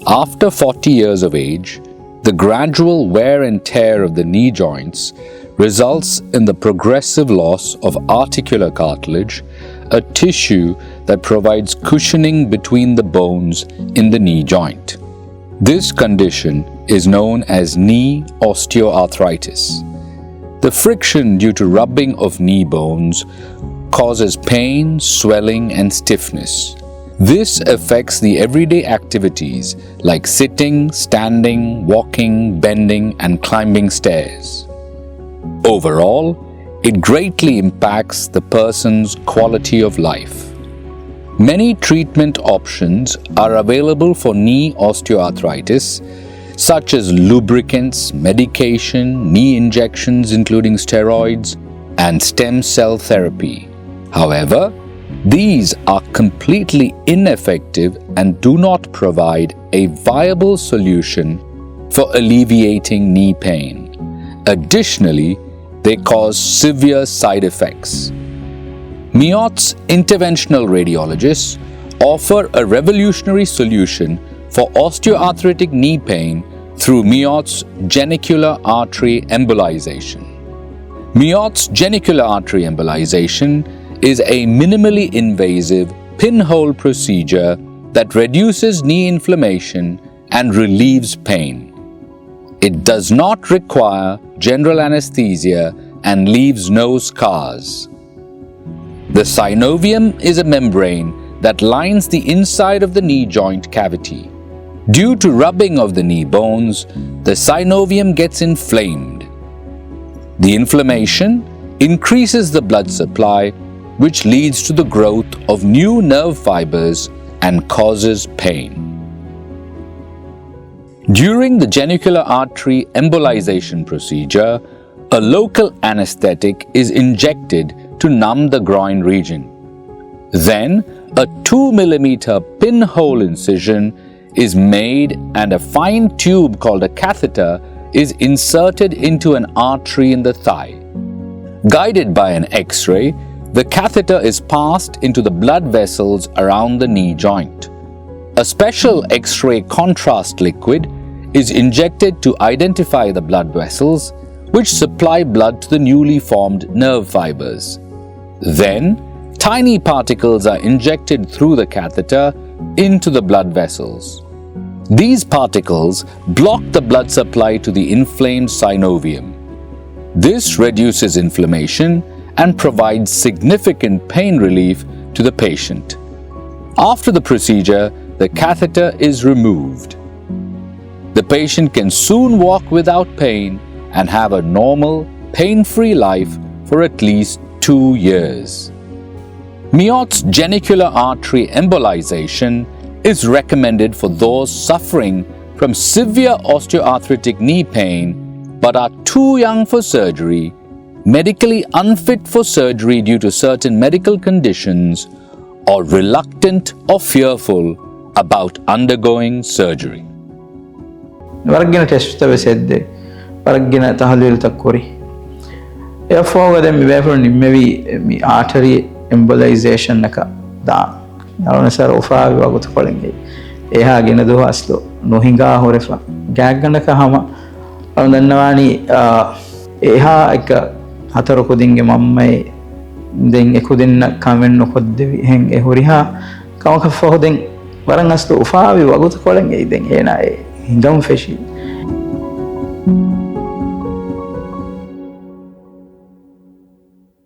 After 40 years of age, the gradual wear and tear of the knee joints results in the progressive loss of articular cartilage, a tissue that provides cushioning between the bones in the knee joint. This condition is known as knee osteoarthritis. The friction due to rubbing of knee bones causes pain, swelling, and stiffness. This affects the everyday activities like sitting, standing, walking, bending, and climbing stairs. Overall, it greatly impacts the person's quality of life. Many treatment options are available for knee osteoarthritis, such as lubricants, medication, knee injections including steroids, and stem cell therapy. However, these are completely ineffective and do not provide a viable solution for alleviating knee pain. Additionally, they cause severe side effects. MIOT's interventional radiologists offer a revolutionary solution for osteoarthritic knee pain through MIOT's Genicular Artery Embolization. MIOT's Genicular Artery Embolization is a minimally invasive pinhole procedure that reduces knee inflammation and relieves pain. It does not require general anesthesia and leaves no scars. The synovium is a membrane that lines the inside of the knee joint cavity. Due to rubbing of the knee bones, the synovium gets inflamed. The inflammation increases the blood supply, which leads to the growth of new nerve fibers and causes pain. During the genicular artery embolization procedure, a local anesthetic is injected to numb the groin region. Then, a 2 mm pinhole incision is made and a fine tube called a catheter is inserted into an artery in the thigh. Guided by an X-ray, the catheter is passed into the blood vessels around the knee joint. A special X-ray contrast liquid is injected to identify the blood vessels, which supply blood to the newly formed nerve fibers. Then, tiny particles are injected through the catheter into the blood vessels. These particles block the blood supply to the inflamed synovium. This reduces inflammation and provides significant pain relief to the patient. After the procedure, the catheter is removed. The patient can soon walk without pain and have a normal, pain-free life for at least 2 years. MIOT's Genicular Artery Embolization is recommended for those suffering from severe osteoarthritic knee pain but are too young for surgery, medically unfit for surgery due to certain medical conditions, or reluctant or fearful about undergoing surgery. Waragina test tabesedde waragina tahlil takkori therefore then we have maybe artery embolization naka da nalona sir ufa wagut kolenge eha gena do aslo nohinga horefa gagganaka hama awdannawani eha ek hataro kudinge mammai den ekudinna kamen nokoddevi hen e horiha kamaka foden waran aslo ufa wagut kolenge den ena hingam feshi